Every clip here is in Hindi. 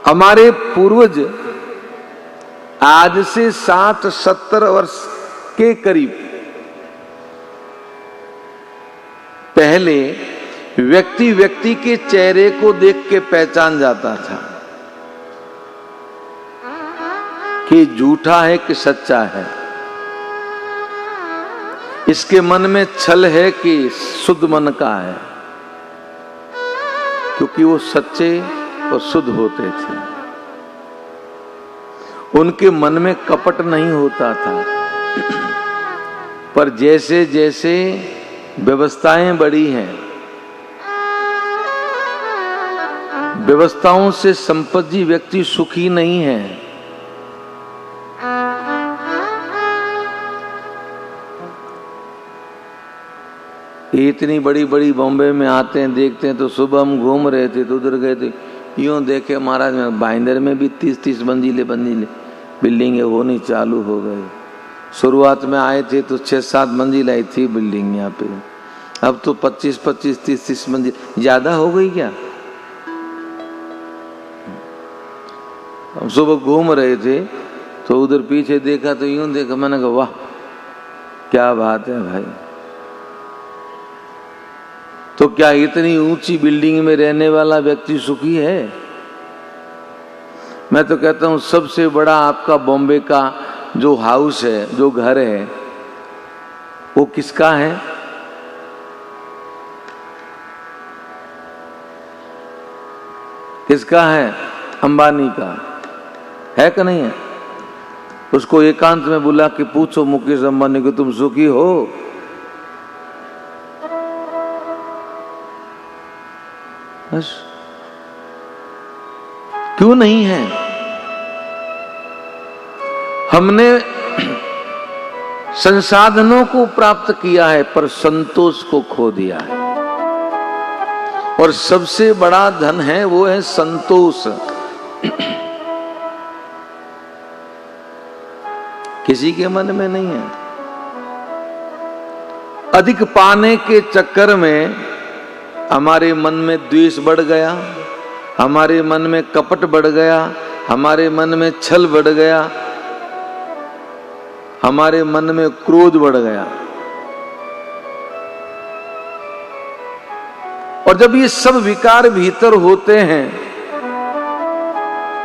हमारे पूर्वज आज से 60-70 वर्ष के करीब पहले व्यक्ति व्यक्ति के चेहरे को देख के पहचान जाता था कि झूठा है कि सच्चा है, इसके मन में छल है कि शुद्ध मन का है, क्योंकि वो सच्चे और शुद्ध होते थे। उनके मन में कपट नहीं होता था। पर जैसे जैसे व्यवस्थाएं बढ़ी हैं, व्यवस्थाओं से संपत्ति व्यक्ति सुखी नहीं है। इतनी बड़ी बड़ी बॉम्बे में आते हैं, देखते हैं। तो सुबह हम घूम रहे थे तो उधर गए थे, यूं देखे महाराज में भाईंदर में भी 30-30 मंजिले बिल्डिंग होनी चालू हो गई। शुरुआत में आए थे तो 6-7 मंजिल आई थी बिल्डिंग यहाँ पे, अब तो 25-25, 30-30 मंजिल ज्यादा हो गई क्या। हम सुबह घूम रहे थे तो उधर पीछे देखा तो यूं देखा, मैंने कहा वाह क्या बात है भाई। तो क्या इतनी ऊंची बिल्डिंग में रहने वाला व्यक्ति सुखी है? मैं तो कहता हूं सबसे बड़ा आपका बॉम्बे का जो हाउस है, जो घर है, वो किसका है? किसका है? अंबानी का है कि नहीं है? उसको एकांत में बुला के पूछो मुकेश अंबानी को, तुम सुखी हो? बस क्यों नहीं है? हमने संसाधनों को प्राप्त किया है पर संतोष को खो दिया है। और सबसे बड़ा धन है वो है संतोष। किसी के मन में नहीं है। अधिक पाने के चक्कर में हमारे मन में द्वेष बढ़ गया, हमारे मन में कपट बढ़ गया, हमारे मन में छल बढ़ गया, हमारे मन में क्रोध बढ़ गया। और जब ये सब विकार भीतर होते हैं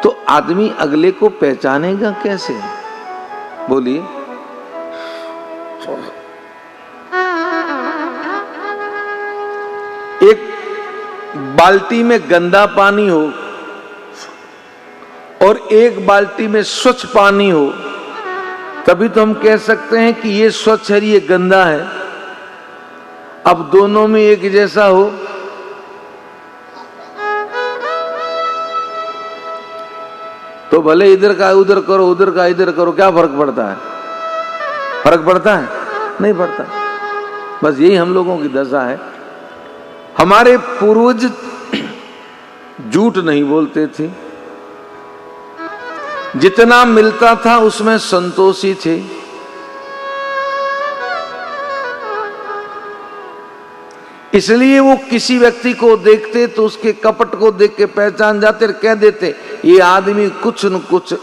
तो आदमी अगले को पहचानेगा कैसे? बोलिए। एक बाल्टी में गंदा पानी हो और एक बाल्टी में स्वच्छ पानी हो, तभी तो हम कह सकते हैं कि ये स्वच्छ है, ये गंदा है। अब दोनों में एक जैसा हो तो भले इधर का उधर करो, उधर का इधर करो, क्या फर्क पड़ता है? फर्क पड़ता है? नहीं पड़ता। बस यही हम लोगों की दशा है। हमारे पूर्वज झूठ नहीं बोलते थे, जितना मिलता था उसमें संतोषी थे। इसलिए वो किसी व्यक्ति को देखते तो उसके कपट को देख के पहचान जाते और कह देते ये आदमी कुछ न कुछ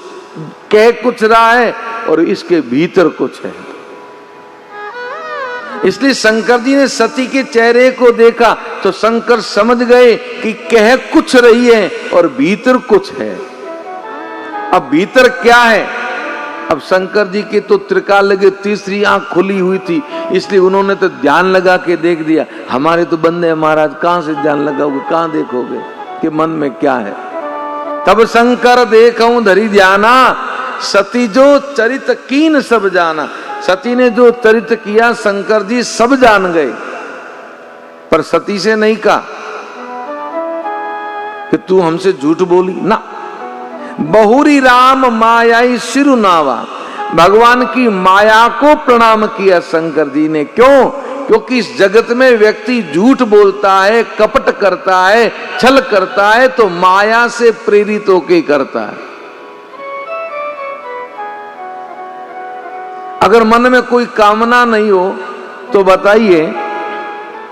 कह कुछ रहा है और इसके भीतर कुछ है। इसलिए शंकर जी ने सती के चेहरे को देखा तो शंकर समझ गए कि कह कुछ रही है और भीतर कुछ है। अब भीतर क्या है? अब शंकर जी के तो त्रिकाल लगे, तीसरी आंख खुली हुई थी, इसलिए उन्होंने तो ध्यान लगा के देख दिया। हमारे तो बंदे हैं महाराज, कहां से ध्यान लगाओगे, कहां देखोगे कि मन में क्या है? तब शंकर देखऊं धरी ध्याना, सती जो चरित कीन सब जाना। सती ने जो चरित किया शंकर जी सब जान गए, पर सती से नहीं कहा कि तू हमसे झूठ बोली ना। बहुरी राम मायाई सिरुनावा, भगवान की माया को प्रणाम किया शंकर जी ने। क्यों? क्योंकि इस जगत में व्यक्ति झूठ बोलता है, कपट करता है, छल करता है तो माया से प्रेरित होकर करता है। अगर मन में कोई कामना नहीं हो तो बताइए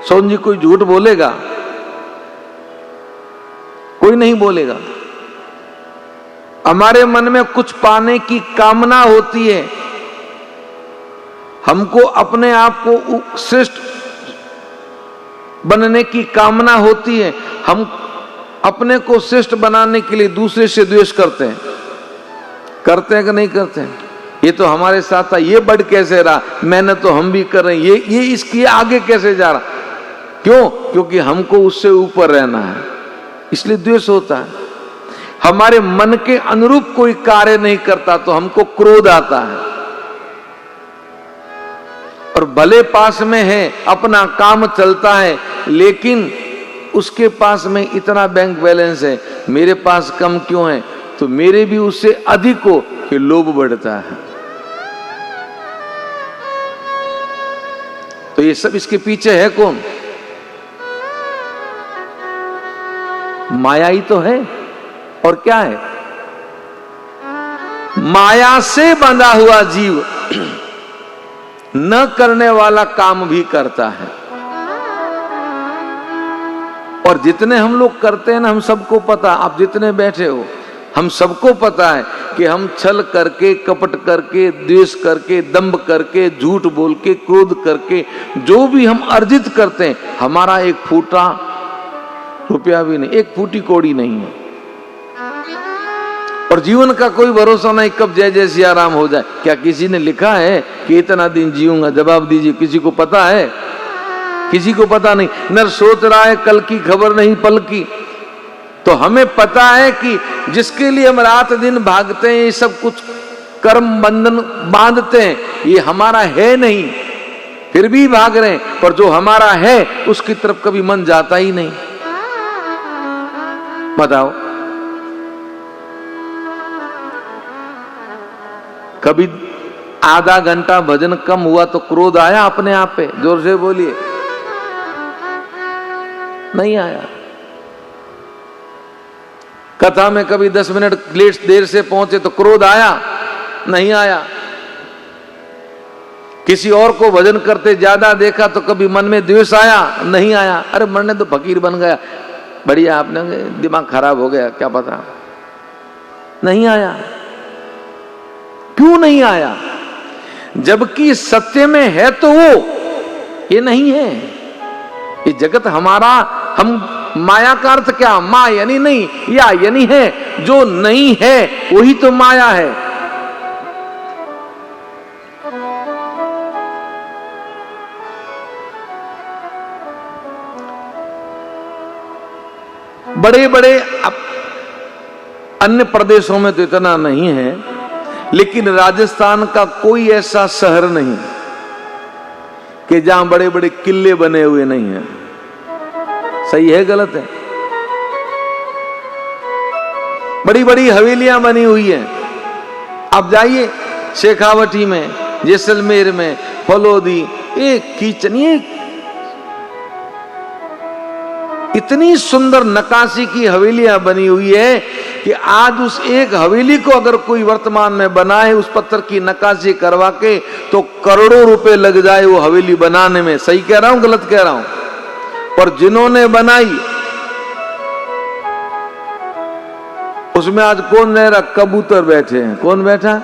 सोन जी कोई झूठ बोलेगा? कोई नहीं बोलेगा। हमारे मन में कुछ पाने की कामना होती है, हमको अपने आप को श्रेष्ठ बनने की कामना होती है, हम अपने को श्रेष्ठ बनाने के लिए दूसरे से द्वेष करते हैं कि नहीं करते हैं? ये तो हमारे साथ था, ये बढ़ कैसे रहा, मेहनत तो हम भी कर रहे हैं, ये इसकी आगे कैसे जा रहा? क्यों? क्योंकि हमको उससे ऊपर रहना है, इसलिए द्वेष होता है। हमारे मन के अनुरूप कोई कार्य नहीं करता तो हमको क्रोध आता है, और भले पास में है, अपना काम चलता है, लेकिन उसके पास में इतना बैंक बैलेंस है, मेरे पास कम क्यों है, तो मेरे भी उससे अधिक हो, कि लोभ बढ़ता है। तो ये सब इसके पीछे है कौन? माया ही तो है, और क्या है? माया से बंधा हुआ जीव न करने वाला काम भी करता है, और जितने हम लोग करते हैं ना, हम सबको पता, आप जितने बैठे हो, हम सबको पता है कि हम छल करके, कपट करके, द्वेष करके, दंभ करके, झूठ बोल के, क्रोध करके जो भी हम अर्जित करते हैं, हमारा एक फूटा रुपया भी नहीं, एक फूटी कौड़ी नहीं है, और जीवन का कोई भरोसा नहीं कब जय जय सिया राम हो जाए। क्या किसी ने लिखा है कि इतना दिन जीऊंगा? जवाब दीजिए, किसी को पता है? किसी को पता नहीं। नर सोच रहा है कल की खबर नहीं पल की। तो हमें पता है कि जिसके लिए हम रात दिन भागते हैं, ये सब कुछ कर्म बंधन बांधते हैं, ये हमारा है नहीं, फिर भी भाग रहे हैं, पर जो हमारा है उसकी तरफ कभी मन जाता ही नहीं। बताओ, कभी आधा घंटा भजन कम हुआ तो क्रोध आया अपने आप पे? जोर से बोलिए। नहीं आया। कथा में कभी 10 मिनट देर से पहुंचे तो क्रोध आया? नहीं आया। किसी और को भजन करते ज्यादा देखा तो कभी मन में द्वेष आया? नहीं आया। अरे मन ने तो फकीर बन गया, बढ़िया, आपने दिमाग खराब हो गया, क्या पता। नहीं आया। क्यों नहीं आया? जबकि सत्य में है तो वो, ये नहीं है। ये जगत हमारा, हम माया का अर्थ क्या? माँ यानी नहीं, या यानी है, जो नहीं है वही तो माया है। बड़े बड़े अन्य प्रदेशों में तो इतना नहीं है, लेकिन राजस्थान का कोई ऐसा शहर नहीं कि जहां बड़े बड़े किले बने हुए नहीं हैं। सही है गलत है? बड़ी बड़ी हवेलियां बनी हुई हैं। आप जाइए शेखावटी में, जैसलमेर में, फलोदी, एक कीचनी, इतनी सुंदर नक्काशी की हवेलियां बनी हुई है कि आज उस एक हवेली को अगर कोई वर्तमान में बनाए, उस पत्थर की नक्काशी करवा के, तो करोड़ों रुपए लग जाए वो हवेली बनाने में। सही कह रहा हूं गलत कह रहा हूं? पर जिन्होंने बनाई उसमें आज कौन रह रहा? कबूतर बैठे हैं। कौन बैठा?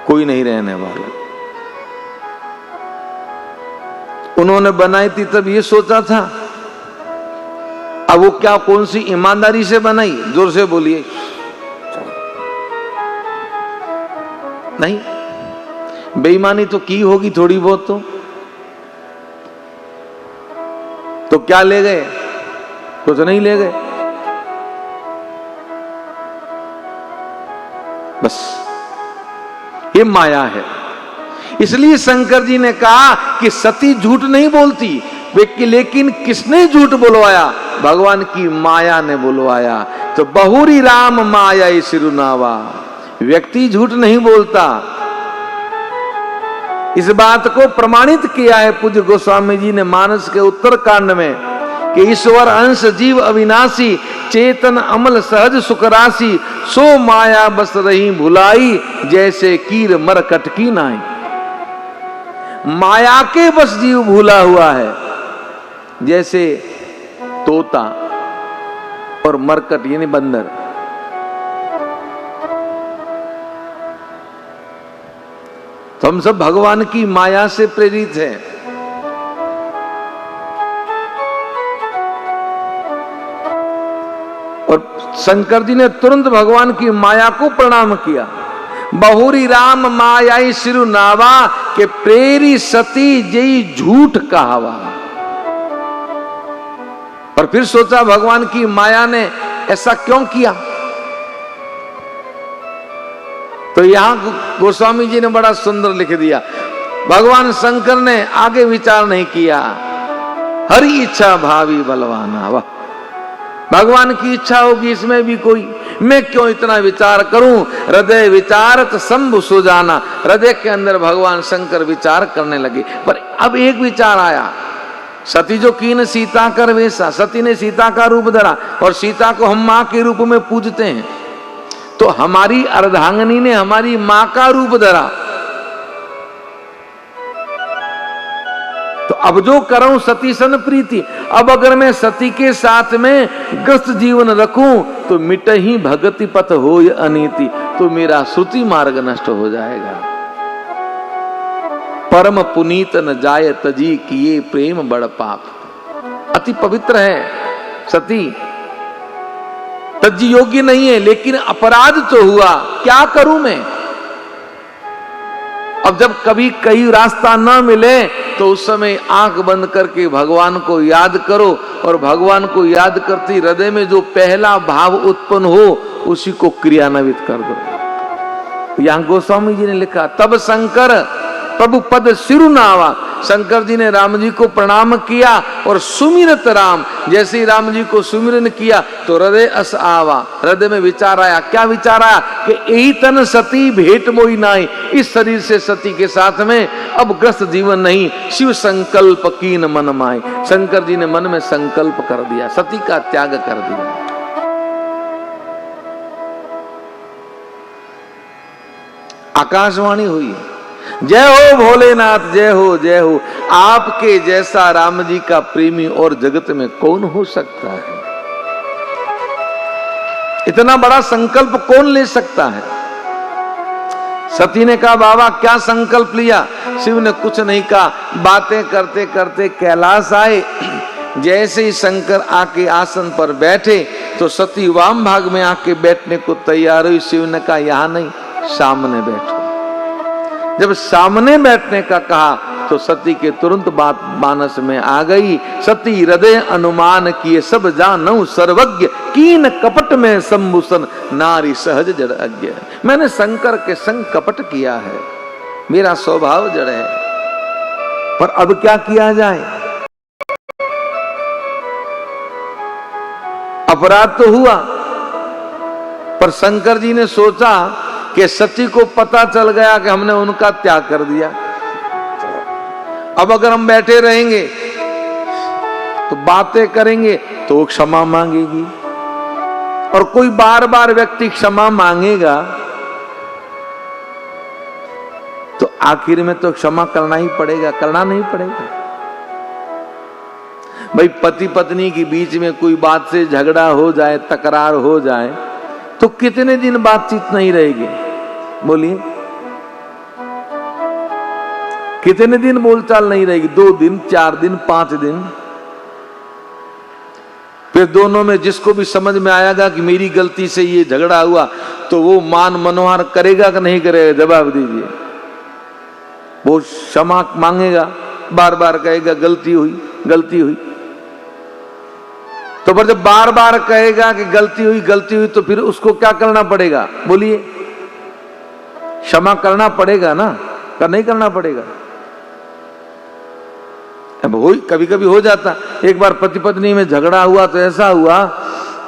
कोई नहीं रहने वाला। उन्होंने बनाई थी तब ये सोचा था, अब वो क्या, कौन सी ईमानदारी से बनाई? जोर से बोलिए। नहीं, बेईमानी तो की होगी थोड़ी बहुत तो क्या ले गए? कुछ नहीं ले गए। बस ये माया है। इसलिए शंकर जी ने कहा कि सती झूठ नहीं बोलती, लेकिन किसने झूठ बुलवाया? भगवान की माया ने बुलवाया। तो बहुरी राम माया सिरुनावा, व्यक्ति झूठ नहीं बोलता। इस बात को प्रमाणित किया है पूज्य गोस्वामी जी ने मानस के उत्तर कांड में कि ईश्वर अंश जीव अविनाशी, चेतन अमल सहज सुखराशि, सो माया बस रही भुलाई, जैसे कीर मर कटकी नाई। माया के बस जीव भूला हुआ है। जैसे तोता और मरकट यानी बंदर। तो हम सब भगवान की माया से प्रेरित हैं। और शंकर जी ने तुरंत भगवान की माया को प्रणाम किया। बहुरी राम मायाई सिरु नावा के प्रेरी सती जई झूठ कहावा। और फिर सोचा भगवान की माया ने ऐसा क्यों किया। तो यहां गोस्वामी जी ने बड़ा सुंदर लिख दिया, भगवान शंकर ने आगे विचार नहीं किया। हरि इच्छा भावी बलवाना। वाह, भगवान की इच्छा होगी इसमें भी कोई, मैं क्यों इतना विचार करूं। हृदय विचारत शंभु सुजाना। हृदय के अंदर भगवान शंकर विचार करने लगे। पर अब एक विचार आया, सती जो कीन सीता कर वैसा, सती ने सीता का रूप धरा और सीता को हम मां के रूप में पूजते हैं, तो हमारी अर्धांगिनी ने हमारी मां का रूप धरा। तो अब जो करूं सती सन प्रीति। अब अगर मैं सती के साथ में ग्रस्त जीवन रखूं तो मिट ही भगति पथ होय अनीति। तो मेरा श्रुति मार्ग नष्ट हो जाएगा। परम पुनीत न जाय तजी किए प्रेम बड़ पाप। अति पवित्र है सती, तजी योग्य नहीं है, लेकिन अपराध तो हुआ, क्या करूं मैं। अब जब कभी कहीं रास्ता ना मिले तो उस समय आंख बंद करके भगवान को याद करो, और भगवान को याद करते हृदय में जो पहला भाव उत्पन्न हो उसी को क्रियान्वित कर दो। यहां गोस्वामी जी ने लिखा, तब शंकर प्रभु पद सिरु नावा। शंकर जी ने राम जी को प्रणाम किया और सुमिरत राम। जैसे ही राम जी को सुमिरन किया तो हृदय अस आवा। हृदय में विचार आया। क्या विचार आया कि यही तन सती भेंट मोई नाई। इस शरीर से सती के साथ में अब ग्रस्त जीवन नहीं, शिव संकल्प कीन मन माए। शंकर जी ने मन में संकल्प कर दिया, सती का त्याग कर दिया। आकाशवाणी हुई, जय हो भोलेनाथ, जय हो जय हो। आपके जैसा राम जी का प्रेमी और जगत में कौन हो सकता है। इतना बड़ा संकल्प कौन ले सकता है। सती ने कहा, बाबा क्या संकल्प लिया। शिव ने कुछ नहीं कहा। बातें करते करते कैलाश आए। जैसे ही शंकर आके आसन पर बैठे तो सती वाम भाग में आके बैठने को तैयार हुई। शिव ने कहा, यहां नहीं, सामने बैठो। जब सामने बैठने का कहा तो सती के तुरंत बात मानस में आ गई। सती हृदय अनुमान किए सब जानऊ सर्वज्ञ, कीन कपट में संभूषण नारी सहज जड़ अज्ञ। मैंने शंकर के संग कपट किया है, मेरा स्वभाव जड़ है। पर अब क्या किया जाए। अपराध तो हुआ, पर शंकर जी ने सोचा कि सती को पता चल गया कि हमने उनका त्याग कर दिया। अब अगर हम बैठे रहेंगे तो बातें करेंगे तो क्षमा मांगेगी, और कोई बार बार व्यक्ति क्षमा मांगेगा तो आखिर में तो क्षमा करना ही पड़ेगा, करना नहीं पड़ेगा। भाई पति पत्नी के बीच में कोई बात से झगड़ा हो जाए, तकरार हो जाए तो कितने दिन बातचीत नहीं रहेगी। बोलिए, कितने दिन बोलचाल नहीं रहेगी। 2 दिन, 4 दिन, 5 दिन। फिर दोनों में जिसको भी समझ में आएगा कि मेरी गलती से ये झगड़ा हुआ तो वो मान मनोहर करेगा कि नहीं करेगा, जवाब दीजिए। वो क्षमा मांगेगा, बार बार कहेगा गलती हुई गलती हुई। तो पर जब बार बार कहेगा कि गलती हुई तो फिर उसको क्या करना पड़ेगा। बोलिए, क्षमा करना पड़ेगा ना, कर नहीं करना पड़ेगा। अब हो कभी कभी हो जाता। एक बार पति पत्नी में झगड़ा हुआ तो ऐसा हुआ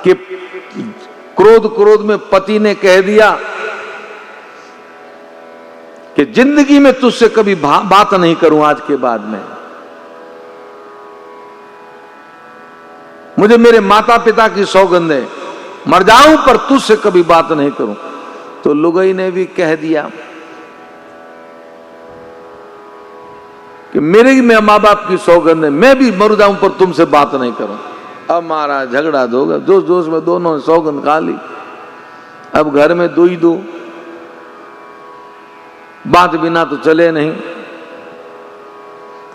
कि क्रोध में पति ने कह दिया कि जिंदगी में तुझसे कभी बात नहीं करूं आज के बाद में। मुझे मेरे माता पिता की सौगंध है, मर जाऊं पर तुझसे कभी बात नहीं करूं। तो लुगाई ने भी कह दिया कि मेरे मैं माँ बाप की सौगंध है, मैं भी मर जाऊं पर तुमसे बात नहीं करूं। अब महाराज झगड़ा दोगा, जोश जोश में दोनों ने सौगंध खा ली। अब घर में दो ही दो, बात बिना तो चले नहीं।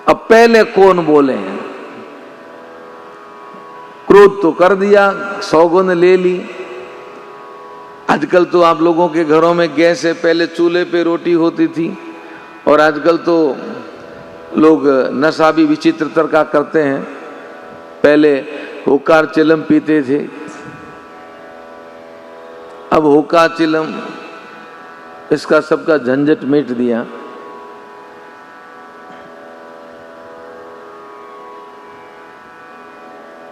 अब पहले कौन बोले हैं? क्रोध तो कर दिया, सौगंध ले ली। आजकल तो आप लोगों के घरों में गैस है, पहले चूल्हे पे रोटी होती थी, और आजकल तो लोग नशा भी विचित्र तरह का करते हैं। पहले हुक्का चिलम पीते थे, अब हुक्का चिलम इसका सबका झंझट मिट दिया।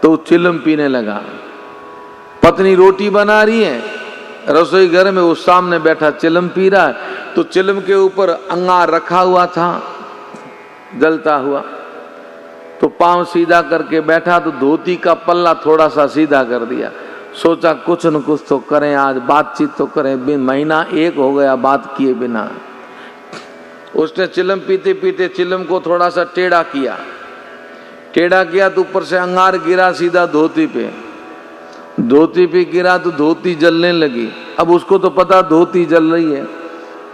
तो चिलम पीने लगा। पत्नी रोटी बना रही है रसोई घर में, वो सामने बैठा चिलम पी रहा है। तो चिलम के ऊपर अंगार रखा हुआ था जलता हुआ, तो पांव सीधा करके बैठा, तो धोती का पल्ला थोड़ा सा सीधा कर दिया। सोचा कुछ न कुछ तो करें, आज बातचीत तो करें। महीना एक हो गया बात किए बिना। उसने चिलम पीते पीते चिलम को थोड़ा सा टेढ़ा किया। टेढ़ा किया तो ऊपर से अंगार गिरा सीधा धोती पे। धोती पे गिरा तो धोती जलने लगी। अब उसको तो पता धोती जल रही है,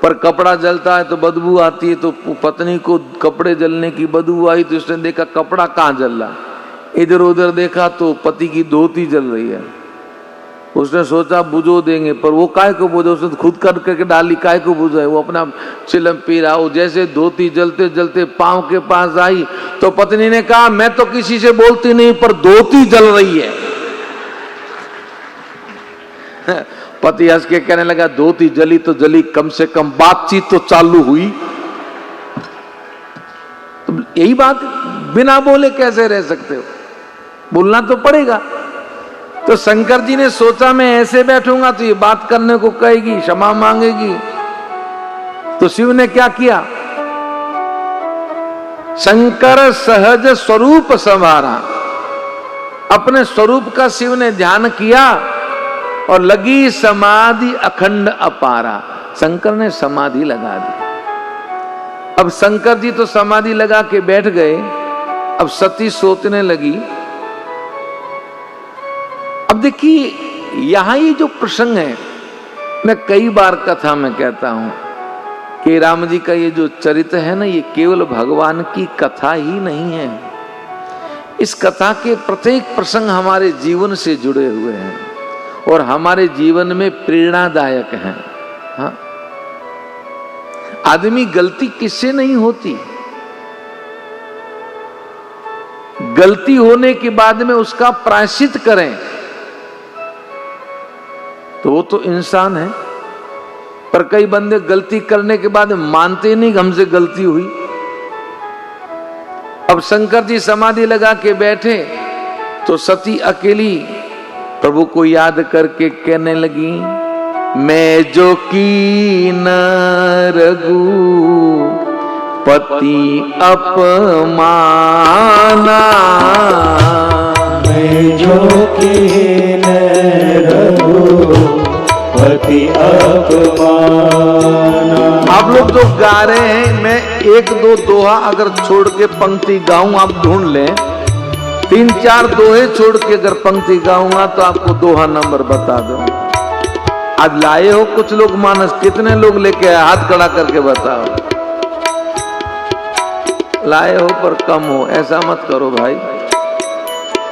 पर कपड़ा जलता है तो बदबू आती है। तो पत्नी को कपड़े जलने की बदबू आई, तो उसने देखा कपड़ा कहाँ जल रहा। इधर उधर देखा तो पति की धोती जल रही है। उसने सोचा बुझो देंगे, पर वो काय को बुझो, उसने खुद कर करके डाली, काय को बुझाए। वो अपना चिलम पी रहा। वो जैसे धोती जलते जलते पांव के पास आई, तो पत्नी ने कहा मैं तो किसी से बोलती नहीं, पर धोती जल रही है। पति हंस के कहने लगा धोती जली तो जली, कम से कम बातचीत तो चालू हुई। तो यही बात, बिना बोले कैसे रह सकते हो? बोलना तो पड़ेगा। तो शंकर जी ने सोचा मैं ऐसे बैठूंगा तो ये बात करने को कहेगी, क्षमा मांगेगी। तो शिव ने क्या किया? शंकर सहज स्वरूप संवारा। अपने स्वरूप का शिव ने ध्यान किया और लगी समाधि अखंड अपारा। शंकर ने समाधि लगा दी। अब शंकर जी तो समाधि लगा के बैठ गए। अब सती सोचने लगी। अब देखिए यहां ये जो प्रसंग है, मैं कई बार कथा में कहता हूं कि राम जी का ये जो चरित्र है ना, ये केवल भगवान की कथा ही नहीं है। इस कथा के प्रत्येक प्रसंग हमारे जीवन से जुड़े हुए हैं और हमारे जीवन में प्रेरणादायक हैं। हाँ, आदमी गलती किससे नहीं होती? गलती होने के बाद में उसका प्रायश्चित करें तो वो तो इंसान है। पर कई बंदे गलती करने के बाद मानते नहीं कि हमसे गलती हुई। अब शंकर जी समाधि लगा के बैठे तो सती अकेली प्रभु को याद करके कहने लगी मैं जो की न रघु पति अपमाना, मैं जो की न रघु पति अपमाना। आप लोग जो गा रहे हैं, मैं एक दो दोहा अगर छोड़ के पंक्ति गाऊं आप ढूंढ लें। 3-4 दोहे छोड़ के अगर पंक्ति गाऊंगा तो आपको दोहा नंबर बता दूंगा। आज लाए हो कुछ लोग मानस, कितने लोग लेके आए? हाथ खड़ा करके बताओ। लाए हो पर कम हो, ऐसा मत करो भाई।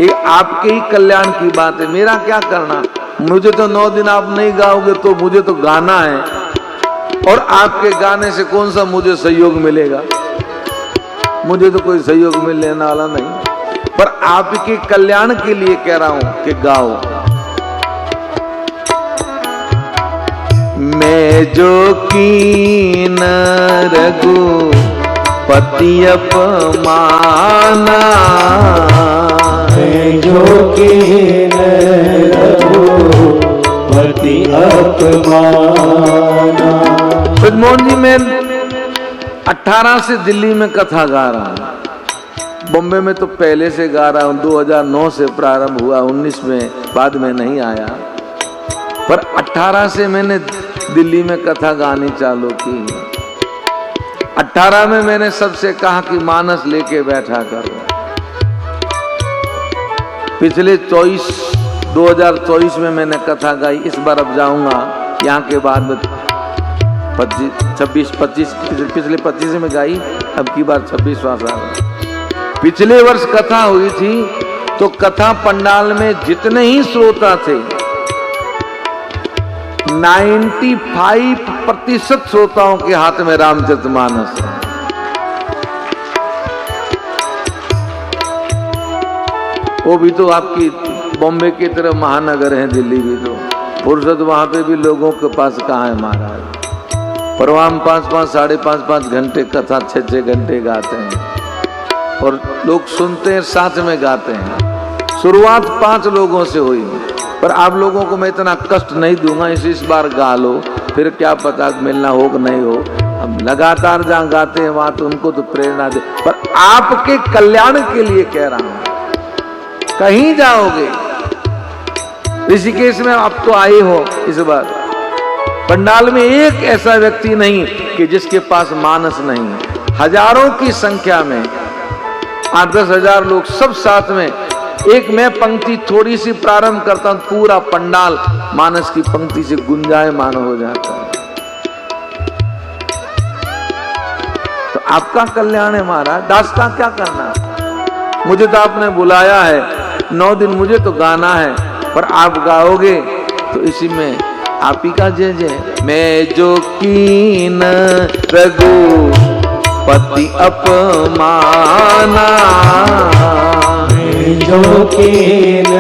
ये आपके ही कल्याण की बात है, मेरा क्या करना। मुझे तो 9 दिन आप नहीं गाओगे तो मुझे तो गाना है, और आपके गाने से कौन सा मुझे सहयोग मिलेगा? मुझे तो कोई सहयोग मिलने वाला नहीं, पर आपके कल्याण के लिए कह रहा हूं कि गाओ। मैं जो कीन रघु पति अपमाना, मैं जो कीन रघु पति अपमाना। ब्रजमोहन जी मैं 18 से दिल्ली में कथा गा रहा हूं। बॉम्बे में तो पहले से गा रहा हूं, 2009 से प्रारंभ हुआ, 19 में बाद में नहीं आया। पर 18 से मैंने दिल्ली में कथा गानी चालू की। 18 में मैंने सबसे कहा कि मानस लेके बैठा करो। पिछले 2024 में मैंने कथा गाई, इस बार अब जाऊंगा यहाँ के बाद 26 पिछले 25 में गाई, अब की बार 26वां साल। पिछले वर्ष कथा हुई थी तो कथा पंडाल में जितने ही श्रोता थे 95% श्रोताओं के हाथ में रामचरितमानस है। वो भी तो आपकी बॉम्बे की तरह महानगर है, दिल्ली भी तो फुर्सत वहां पे भी लोगों के पास कहाँ है महाराज। पर वहां 5-5 साढ़े 5 घंटे कथा 6 घंटे गाते हैं और लोग सुनते हैं, साथ में गाते हैं। शुरुआत 5 लोगों से हुई, पर आप लोगों को मैं इतना कष्ट नहीं दूंगा, इस बार गा लो, फिर क्या पता मिलना हो कि नहीं हो। हम लगातार जहां गाते हैं वहां तो उनको तो प्रेरणा दे, पर आपके कल्याण के लिए कह रहा हूं। कहीं जाओगे, ऋषिकेश में आप तो आए हो, इस बार पंडाल में एक ऐसा व्यक्ति नहीं कि जिसके पास मानस नहीं। हजारों की संख्या में 8-10 हजार लोग सब साथ में। एक मैं पंक्ति थोड़ी सी प्रारंभ करता हूं, पूरा पंडाल मानस की पंक्ति से गुंजायमान हो जाता है। तो आपका कल्याण है महाराज, दास का क्या करना। मुझे तो आपने बुलाया है, 9 दिन मुझे तो गाना है, पर आप गाओगे तो इसी में आप ही का जय जय। मैं जो कीन रघुपति अपमाना, मैं जो कीन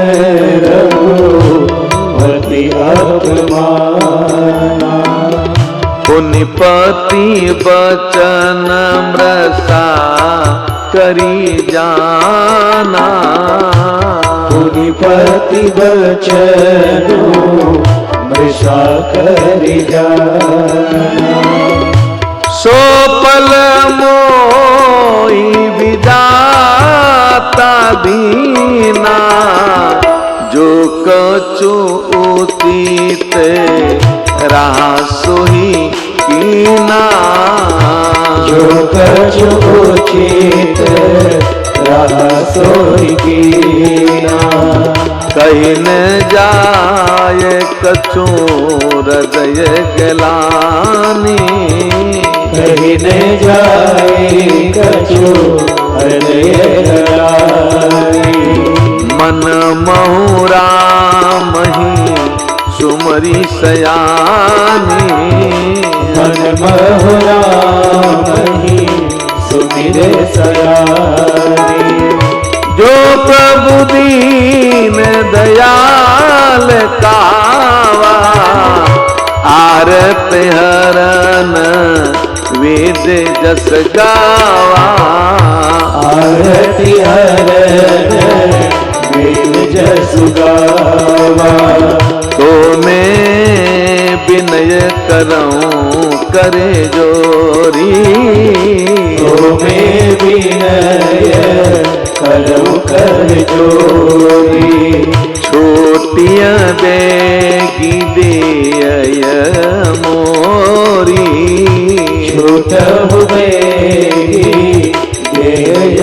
रघुपति अपमाना, पुनिपति बचन मृषा करी जाना, पुनिपति बचन मृषा करी जाना, सो पल मोहि विधाता दीना, जो कछु उचित रहा सोही कीना, जो कछु उचित रहा सोही कीना, कहीं न जाए कछु हृदय गलानी, कहीं न जाए कछु हृदय गलानी, मन महु राम ही सुमरी सयानी, मन महु राम ही सुमिरे सयानी, जो प्रभु दीन दयाल कावा, आरत हरन वेद जस गावा, आरती हरन वेद जस गावा, तो मैं विनय करऊं करे जोरी, तो मैं विनय करऊं कर जोरी, छोटिया देगी देय मोरी, छोटा हुएगी देय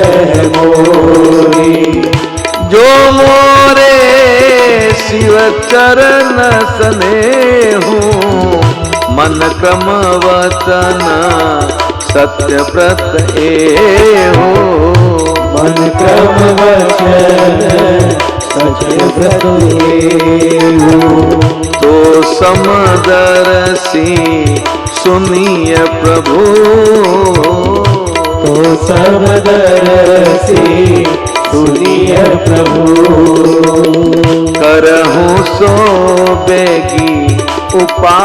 मोरी, जो मोरे शिव चरण स्नेहु, मन क्रम वचन सत्य व्रत एहो, मन क्रम वचन सत्य व्रत एहो, तो समदर्शी सुनिय प्रभु, तो समदर्शी सुनिय प्रभु, करहु सो बेगी उपाय,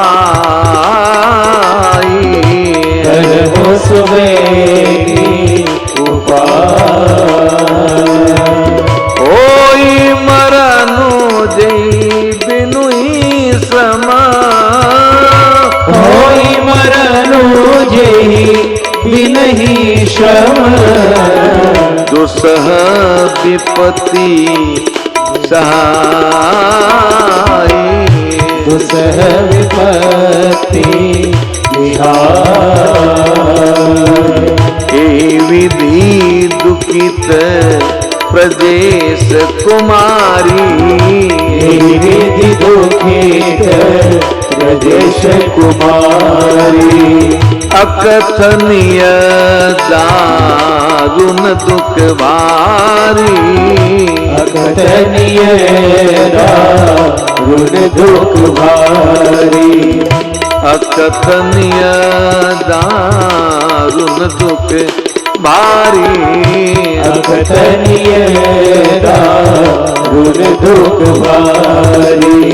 करहु सो बेगी उपाय, ओई मरनु जई बिनुई समा, होई मरनु जई बिनहि श्रम, दुसह विपत्ति सहाय, दुसह विपत्ति विहार। हे विधि दुखित प्रजेश कुमारी, विधि दुखित प्रजेश कुमारी। अकथनीय दारुण दुख भारी, अकथनीय दारुण दुख भारी। अकथनीय दारुण दुख भारी, अकथनीय दारुण दुख भारी।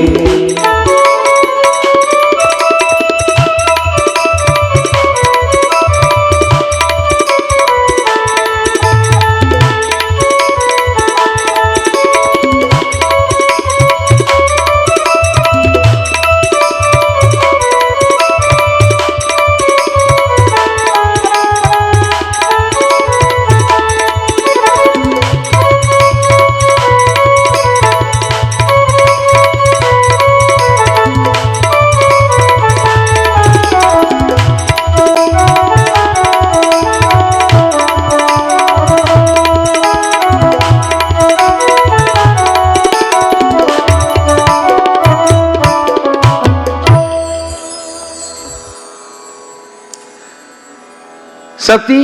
सती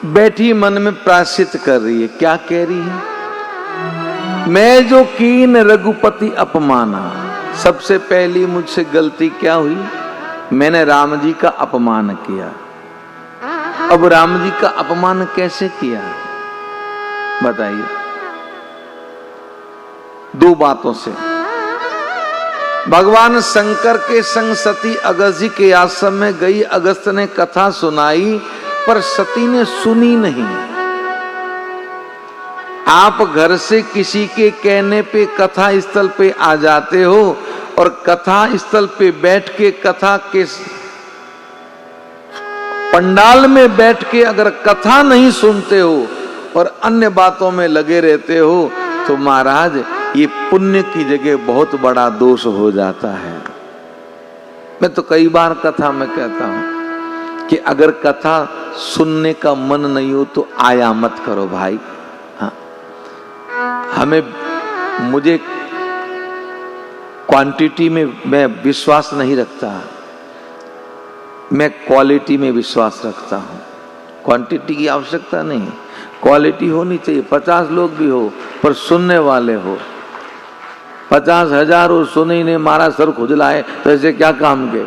बैठी मन में प्रायश्चित कर रही है। क्या कह रही है? मैं जो कीन रघुपति अपमाना, सबसे पहली मुझसे गलती क्या हुई? मैंने राम जी का अपमान किया। अब राम जी का अपमान कैसे किया बताइए? दो बातों से। भगवान शंकर के संग सती अगस्त जी के आश्रम में गई। अगस्त ने कथा सुनाई पर सती ने सुनी नहीं। आप घर से किसी के कहने पे कथा स्थल पे आ जाते हो और कथा स्थल पे बैठ के कथा के पंडाल में बैठ के अगर कथा नहीं सुनते हो और अन्य बातों में लगे रहते हो तो महाराज ये पुण्य की जगह बहुत बड़ा दोष हो जाता है। मैं तो कई बार कथा में कहता हूं कि अगर कथा सुनने का मन नहीं हो तो आया मत करो भाई। हाँ, मुझे क्वांटिटी में मैं विश्वास नहीं रखता, मैं क्वालिटी में विश्वास रखता हूं। क्वांटिटी की आवश्यकता नहीं, क्वालिटी होनी चाहिए। 50 लोग भी हो पर सुनने वाले हो। 50,000 हो सुने ही नहीं, मारा सर खुजलाए तो ऐसे क्या काम के।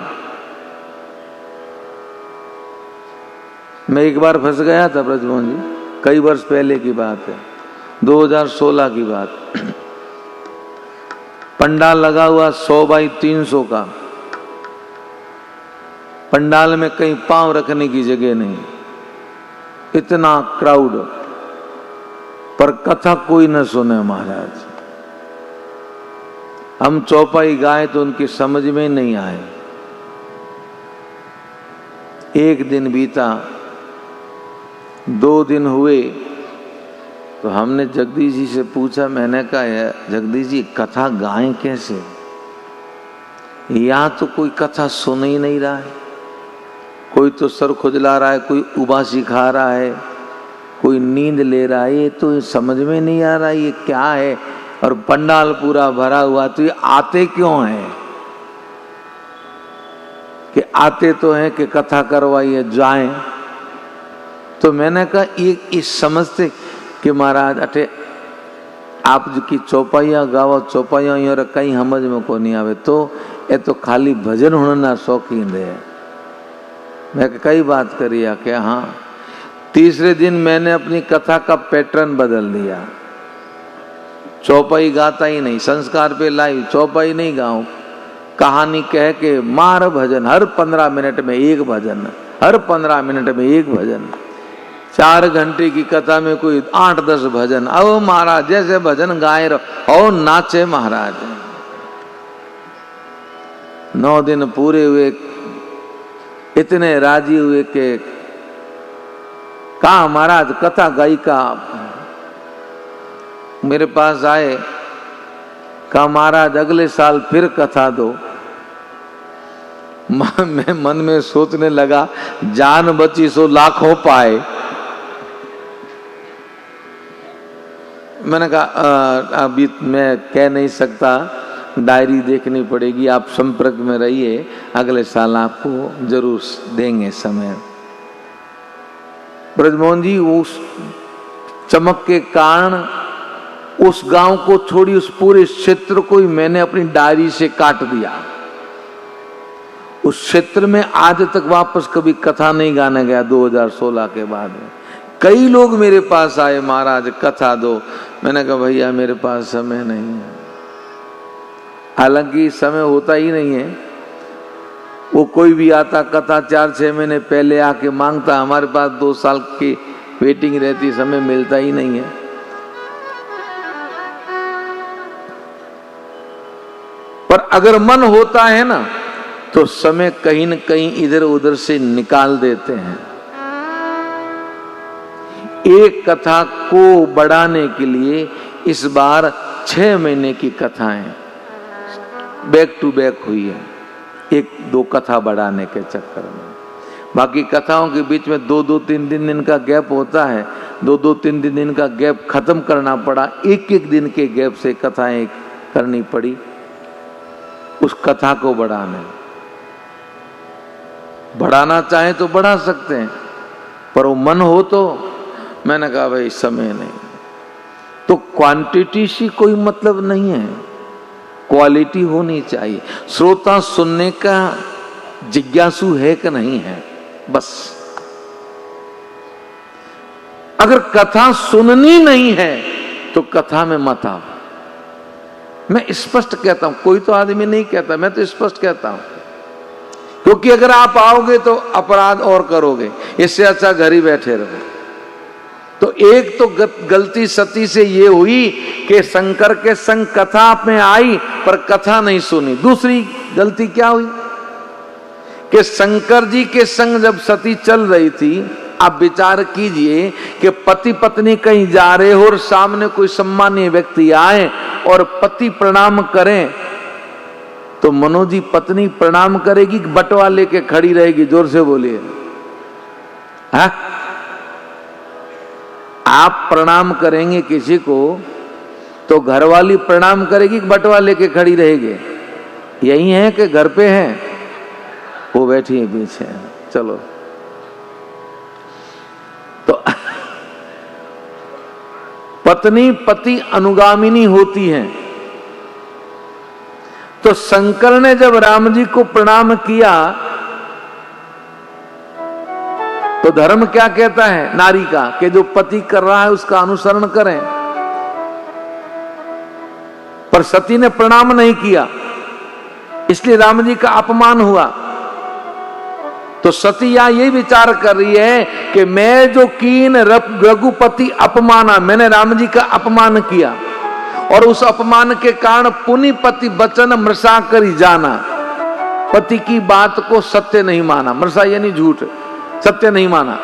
मैं एक बार फंस गया था ब्रजमोहन जी, कई वर्ष पहले की बात है, 2016 की बात। पंडाल लगा हुआ 100 बाई 300 का। पंडाल में कहीं पांव रखने की जगह नहीं, इतना क्राउड, पर कथा कोई न सुने महाराज। हम चौपाई गाए तो उनकी समझ में नहीं आए। एक दिन बीता, 2 दिन हुए तो हमने जगदीश जी से पूछा। मैंने कहा जगदीश जी कथा गाएं कैसे? यहां तो कोई कथा सुन ही नहीं रहा है। कोई तो सर खुजला रहा है, कोई उबासी खा रहा है, कोई नींद ले रहा है। ये तो समझ में नहीं आ रहा ये क्या है। और पंडाल पूरा भरा हुआ, तो ये आते क्यों हैं? कि आते तो हैं कि कथा करवाइए जाएं। तो मैंने कहा ये समझते कि महाराज अटे आप की चौपाइया गावा, चौपाइया और कहीं समझ में को नहीं आवे तो ये तो खाली भजन होने ना शौकीन है। मैं कई बात करी है क्या? हाँ। तीसरे दिन मैंने अपनी कथा का पैटर्न बदल दिया। चौपाई गाता ही नहीं, संस्कार पे लाई चौपाई नहीं गाऊं, कहानी कह के मार भजन। हर 15 मिनट में एक भजन, हर 15 मिनट में एक भजन। 4 घंटे की कथा में कोई 8-10 भजन। अब महाराज जैसे भजन गाए रहो और नाचे महाराज। 9 दिन पूरे हुए, इतने राजी हुए कि कहा महाराज कथा गाई का। मेरे पास आए, कहा महाराज अगले साल फिर कथा दो। मैं मन में सोचने लगा, जान बची सो लाखों पाए। मैंने कहा अभी मैं कह नहीं सकता, डायरी देखनी पड़ेगी, आप संपर्क में रहिए, अगले साल आपको जरूर देंगे समय। ब्रजमोहन जी उस चमक के कारण उस गांव को छोड़ी उस पूरे क्षेत्र को ही मैंने अपनी डायरी से काट दिया। उस क्षेत्र में आज तक वापस कभी कथा नहीं गाने गया 2016 के बाद में। कई लोग मेरे पास आए, महाराज कथा दो। मैंने कहा भैया मेरे पास समय नहीं है। हालांकि समय होता ही नहीं है, वो कोई भी आता कथा 4-6 महीने पहले आके मांगता, हमारे पास 2 साल की वेटिंग रहती, समय मिलता ही नहीं है। पर अगर मन होता है ना तो समय कहीं न कहीं इधर उधर से निकाल देते हैं। एक कथा को बढ़ाने के लिए इस बार 6 महीने की कथाएं बैक टू बैक हुई है, 1-2 कथा बढ़ाने के चक्कर में। बाकी कथाओं के बीच में 2-2-3 दिन का गैप होता है, 2-2-3 दिन का गैप खत्म करना पड़ा, 1-1 दिन के गैप से कथाएं करनी पड़ी उस कथा को बढ़ाना चाहे तो बढ़ा सकते हैं, पर वो मन हो तो। मैंने कहा भाई समय नहीं, तो क्वांटिटी से कोई मतलब नहीं है, क्वालिटी होनी चाहिए। श्रोता सुनने का जिज्ञासु है कि नहीं है, बस। अगर कथा सुननी नहीं है तो कथा में मत आओ। मैं स्पष्ट कहता हूं, कोई तो आदमी नहीं कहता, मैं तो स्पष्ट कहता हूं, क्योंकि अगर आप आओगे तो अपराध और करोगे, इससे अच्छा घर ही बैठे रहो। तो एक तो गलती सती से ये हुई कि शंकर के संग कथा में आई पर कथा नहीं सुनी। दूसरी गलती क्या हुई कि शंकर जी के संग जब सती चल रही थी, आप विचार कीजिए कि पति पत्नी कहीं जा रहे हो और सामने कोई सम्मानीय व्यक्ति आए और पति प्रणाम करें, तो मनोज जी पत्नी प्रणाम करेगी कि बटवा लेके खड़ी रहेगी? जोर से बोलिए। हाँ, आप प्रणाम करेंगे किसी को तो घरवाली प्रणाम करेगी कि बटवा लेके खड़ी रहेगी? यही है कि घर पे है? वो बैठी है पीछे। चलो, तो पत्नी पति अनुगामिनी होती है। तो शंकर ने जब राम जी को प्रणाम किया तो धर्म क्या कहता है नारी का, कि जो पति कर रहा है उसका अनुसरण करें। पर सती ने प्रणाम नहीं किया, इसलिए राम जी का अपमान हुआ। तो सती यहां यही विचार कर रही है कि मैं जो कीन रघुपति अपमाना, मैंने राम जी का अपमान किया और उस अपमान के कारण पुनिपति वचन मृषा करी जाना, पति की बात को सत्य नहीं माना। मृषा यानी झूठ, सत्य नहीं माना।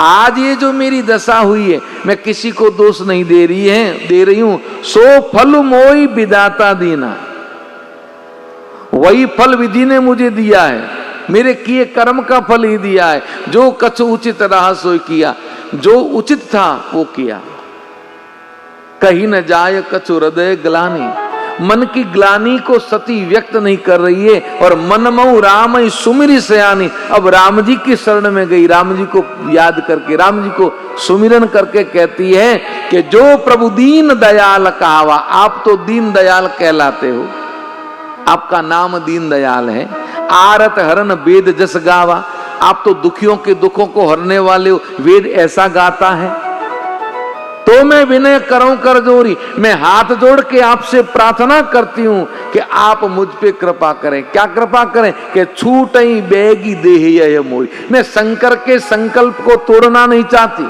आज ये जो मेरी दशा हुई है, मैं किसी को दोष नहीं दे रही हूं। सो फल मोई विधाता दीना, वही फल विधि ने मुझे दिया है, मेरे किए कर्म का फल ही दिया है। जो कछु उचित रहा सो किया, जो उचित था वो किया। कहीं न जाए कछु हृदय ग्लानि, मन की ग्लानि को सती व्यक्त नहीं कर रही है। और मनमऊ राम सुमिरी सयानी, अब राम जी की शरण में गई, राम जी को याद करके, राम जी को सुमिरन करके कहती है कि जो प्रभु दीन दयाल कहावा, आप तो दीन दयाल कहलाते हो, आपका नाम दीन दयाल है। आरत हरन वेद जस गावा, आप तो दुखियों के दुखों को हरने वाले हो, वेद ऐसा गाता है। तो मैं विनय करूं कर जोरी, मैं हाथ जोड़ के आपसे प्रार्थना करती हूं कि आप मुझ पे कृपा करें। क्या कृपा करें? कि छूटई बेगी देह यह मोरी। मैं शंकर के संकल्प को तोड़ना नहीं चाहती।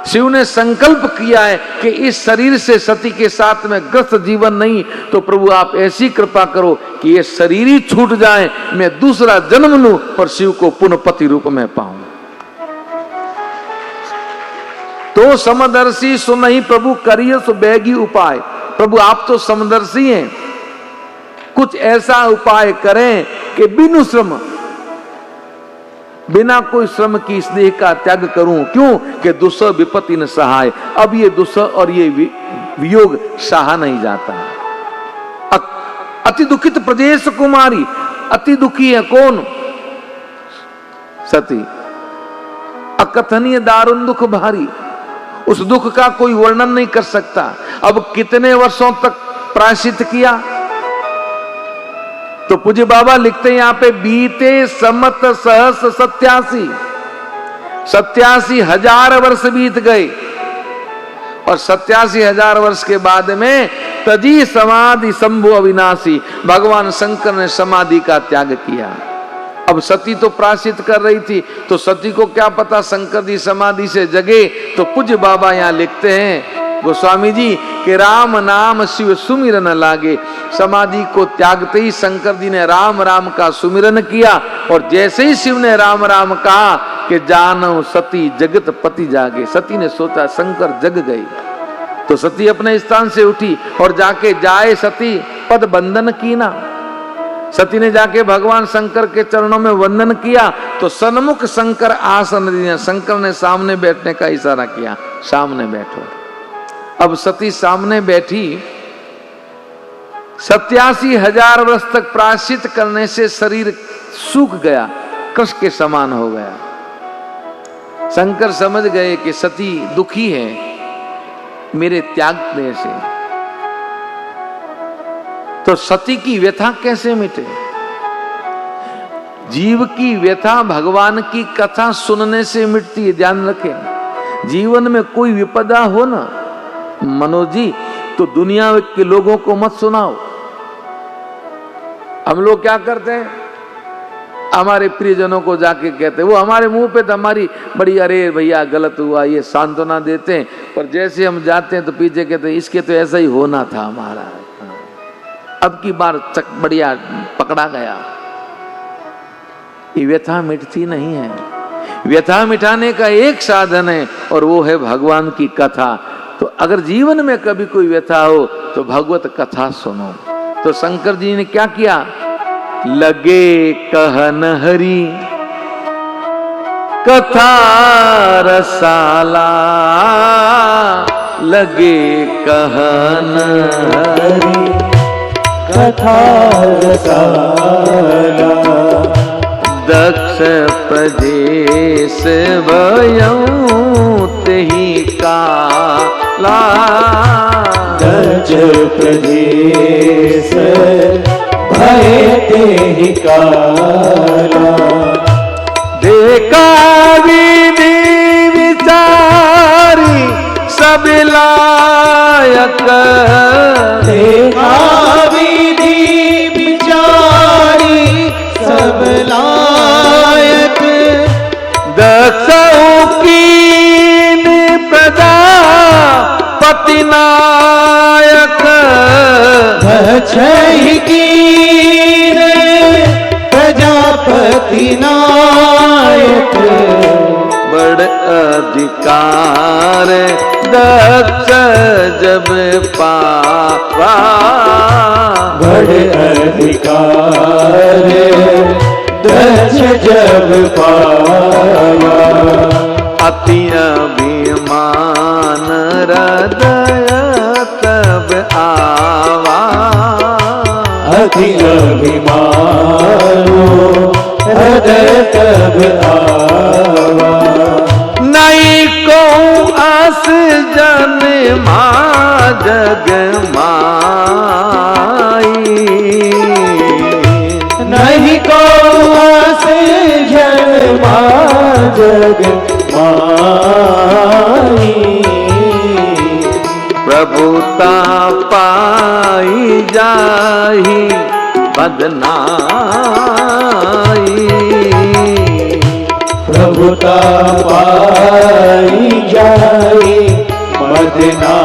शिव ने संकल्प किया है कि इस शरीर से सती के साथ में ग्रस्त जीवन नहीं, तो प्रभु आप ऐसी कृपा करो कि ये शरीर ही छूट जाए, मैं दूसरा जन्म लूं और शिव को पुनः पति रूप में पाऊं। तो समदर्शी सुनहि प्रभु करिय सो बैगी उपाय। प्रभु आप तो समदर्शी हैं, कुछ ऐसा उपाय करें कि बिना कोई श्रम की स्नेह का त्याग करूं। क्यों? कि दुस्सह विपत्ति न सहाय। अब ये दुस्सह और ये वियोग सहा नहीं जाता। अति दुखित प्रदेश कुमारी, अति दुखी है कौन? सती। अकथनीय दारुण दुख भारी, उस दुख का कोई वर्णन नहीं कर सकता। अब कितने वर्षों तक प्रायश्चित किया? तो पूज्य बाबा लिखते हैं यहां पे, बीते समत सहस 87,000 वर्ष बीत गए और 87,000 वर्ष के बाद में तजी समाधि शंभु अविनाशी, भगवान शंकर ने समाधि का त्याग किया। अब सती तो प्रायश्चित कर रही थी, तो सती को क्या पता शंकर जी समाधि से जगे। तो पूज्य बाबा यहां लिखते हैं गोस्वामी जी कि राम नाम शिव सुमिरन लागे। समाधि को त्यागते ही शंकर जी ने राम राम का सुमिरन किया और जैसे ही शिव ने राम राम कहा कि जानौ सती जगत पति जागे, सती ने सोचा शंकर जग गई। तो सती अपने स्थान से उठी और जाके जाए सती पद बंदन की ना। सती ने जाके भगवान शंकर के चरणों में वंदन किया तो सन्मुख शंकर आसन दिया। शंकर ने सामने बैठने का इशारा किया, सामने बैठो। अब सती सामने बैठी। 87,000 वर्ष तक प्रायश्चित करने से शरीर सूख गया, कृष के समान हो गया। शंकर समझ गए कि सती दुखी है मेरे त्यागने से। तो सती की व्यथा कैसे मिटे? जीव की व्यथा भगवान की कथा सुनने से मिटती है, ध्यान रखें। जीवन में कोई विपदा हो ना मनोज जी, तो दुनिया के लोगों को मत सुनाओ। हम लोग क्या करते हैं, हमारे प्रियजनों को जाके कहते हैं, वो हमारे मुंह पे तो हमारी बड़ी अरे भैया गलत हुआ ये सांत्वना देते हैं, पर जैसे हम जाते हैं तो पीछे कहते हैं इसके तो ऐसा ही होना था हमारा, अब की बार चक बढ़िया पकड़ा गया। ये व्यथा मिटती नहीं है। व्यथा मिटाने का एक साधन है और वो है भगवान की कथा। तो अगर जीवन में कभी कोई व्यथा हो तो भगवत कथा सुनो। तो शंकर जी ने क्या किया? लगे कहन हरि कथा रसाला, लगे कहन हरि कथा रसाला, दक्ष प्रदेश भयं तेहि काला, दक्ष प्रदेश भय तेहि काला, देखा विधि विचारी सब लायक, देखा विधि विचारी सब लायक, दक्ष कीन प्रजा पति नायक, दक्ष कीन प्रजापति नायक, बड़ अधिकार दक्ष जब पावा, बड़ अधिकार दक्ष जब पावा, अति अभिमान हृदय तब आवा, अति अभिमानो हृदय तब आवा, नहीं को आस जन मां जग माई, नहीं को आस जन मां जग माई, प्रभुता पाई जाही बदनाई, प्रभुता पाई जाई बदनाई,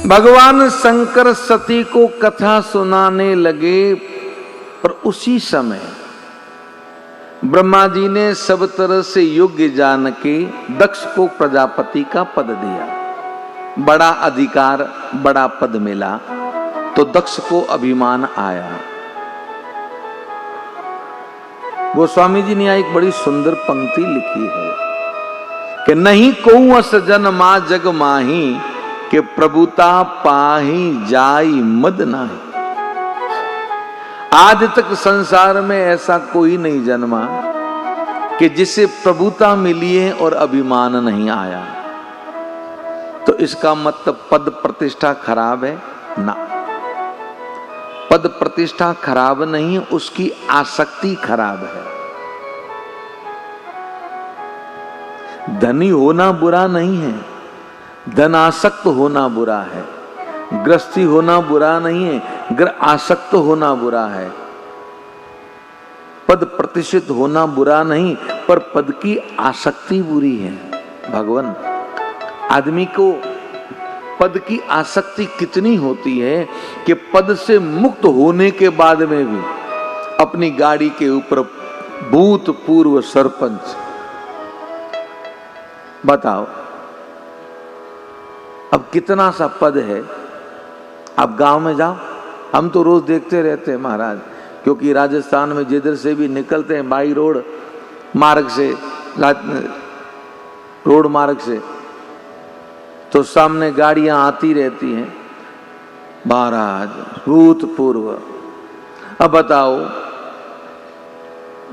भगवान शंकर सती को कथा सुनाने लगे, पर उसी समय ब्रह्मा जी ने सब तरह से योग्य जान के दक्ष को प्रजापति का पद दिया। बड़ा अधिकार, बड़ा पद मिला तो दक्ष को अभिमान आया। गोस्वामी जी ने एक बड़ी सुंदर पंक्ति लिखी है कि नहीं को अस जन्मा जग माही, के प्रभुता पाही जाई मद नाही। आज तक संसार में ऐसा कोई नहीं जन्मा कि जिसे प्रभुता मिली है और अभिमान नहीं आया। तो इसका मतलब पद प्रतिष्ठा खराब है ना, पद प्रतिष्ठा खराब नहीं, उसकी आसक्ति खराब है। धनी होना बुरा नहीं है, धनासक्त होना बुरा है। ग्रस्ती होना बुरा नहीं है, ग्र आसक्त होना बुरा है। पद प्रतिष्ठित होना बुरा नहीं, पर पद की आसक्ति बुरी है। भगवान, आदमी को पद की आसक्ति कितनी होती है कि पद से मुक्त होने के बाद में भी अपनी गाड़ी के ऊपर भूतपूर्व सरपंच, बताओ अब कितना सा पद है। आप गांव में जाओ, हम तो रोज देखते रहते हैं महाराज, क्योंकि राजस्थान में जिधर से भी निकलते हैं बाई रोड मार्ग से, रोड मार्ग से, तो सामने गाड़ियां आती रहती हैं महाराज भूतपूर्व। अब बताओ,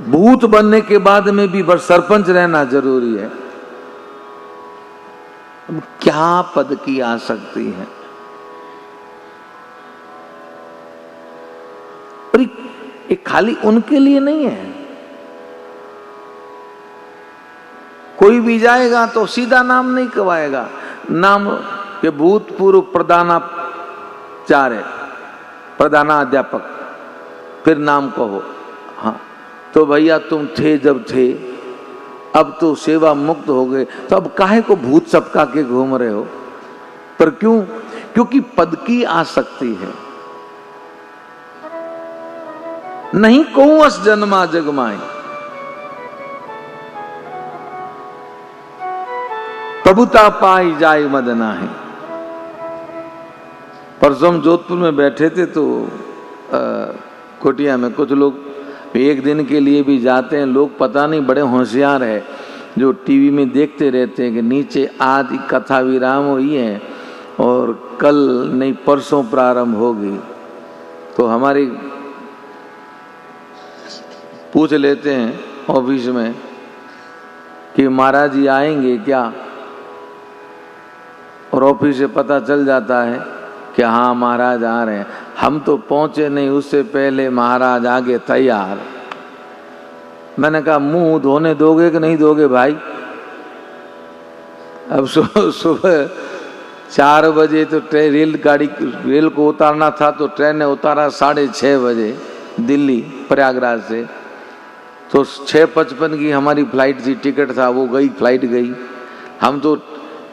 भूत बनने के बाद में भी बस सरपंच रहना जरूरी है। अब क्या पद की आसक्ति है। पर ये खाली उनके लिए नहीं है। कोई भी जाएगा तो सीधा नाम नहीं कवाएगा, नाम के भूतपूर्व प्रधानाचार्य, प्रधानाध्यापक, फिर नाम कहो। हाँ, तो भैया तुम थे जब थे, अब तो सेवा मुक्त हो गए, तो अब काहे को भूत चपका के घूम रहे हो। पर क्यों? क्योंकि पद की आसक्ति है। नहीं कहूं अस जन्मा जगमाई, प्रभुता पाई जाए मद नाही। परसों हम जोधपुर में बैठे थे तो कोटिया में कुछ लोग एक दिन के लिए भी जाते हैं। लोग पता नहीं बड़े होशियार है, जो टीवी में देखते रहते हैं कि नीचे आज कथा विराम हुई है और कल नहीं परसों प्रारंभ होगी। तो हमारी पूछ लेते हैं ऑफिस में कि महाराज जी आएंगे क्या, और ऑफिस से पता चल जाता है कि हाँ महाराज आ रहे हैं। हम तो पहुंचे नहीं, उससे पहले महाराज आगे तैयार। मैंने कहा मुंह धोने दोगे कि नहीं दोगे भाई। अब सुबह 4 बजे तो रेल को उतारना था, तो ट्रेन ने उतारा 6:30 बजे दिल्ली प्रयागराज से। तो 6:55 की हमारी फ्लाइट थी, टिकट था, वो गई, फ्लाइट गई। हम तो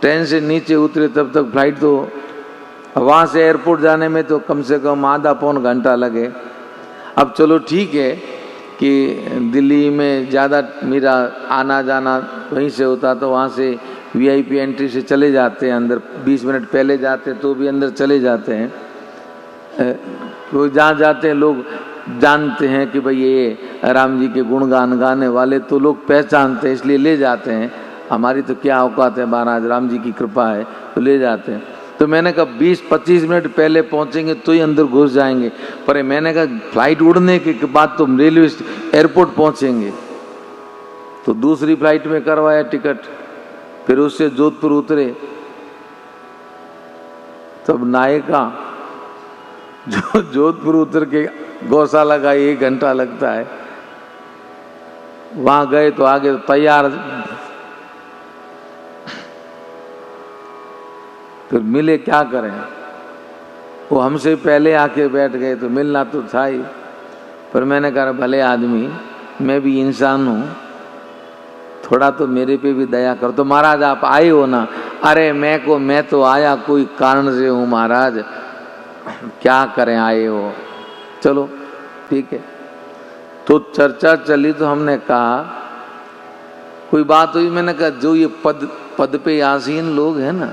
ट्रेन से नीचे उतरे तब तक फ्लाइट, तो वहाँ से एयरपोर्ट जाने में तो कम से कम आधा पौन घंटा लगे। अब चलो ठीक है कि दिल्ली में ज़्यादा मेरा आना जाना वहीं से होता, तो वहाँ से वीआईपी एंट्री से चले जाते हैं अंदर, 20 मिनट पहले जाते तो भी अंदर चले जाते हैं। तो जहाँ जाते हैं लोग जानते हैं कि भाई ये राम जी के गुणगान गाने वाले, तो लोग पहचानते हैं, इसलिए ले जाते हैं। हमारी तो क्या औकात है महाराज, राम जी की कृपा है तो ले जाते हैं। तो मैंने कहा 20-25 मिनट पहले पहुंचेंगे तो ही अंदर घुस जाएंगे, पर मैंने कहा फ्लाइट उड़ने के बाद तो रेलवे एयरपोर्ट पहुंचेंगे। तो दूसरी फ्लाइट में करवाया टिकट, फिर उससे जोधपुर उतरे। तब नायका जो जोधपुर उतर के गौशाला का 1 घंटा लगता है, वहां गए तो आगे तैयार, फिर मिले क्या करें, वो हमसे पहले आके बैठ गए तो मिलना तो था ही। पर मैंने कहा भले आदमी, मैं भी इंसान हूँ, थोड़ा तो मेरे पे भी दया करो। तो महाराज आप आए हो ना, अरे मैं तो आया कोई कारण से हूं महाराज, क्या करें आए हो, चलो ठीक है। तो चर्चा चली तो हमने कहा कोई बात हुई, मैंने कहा जो ये पद पे आसीन लोग हैं ना,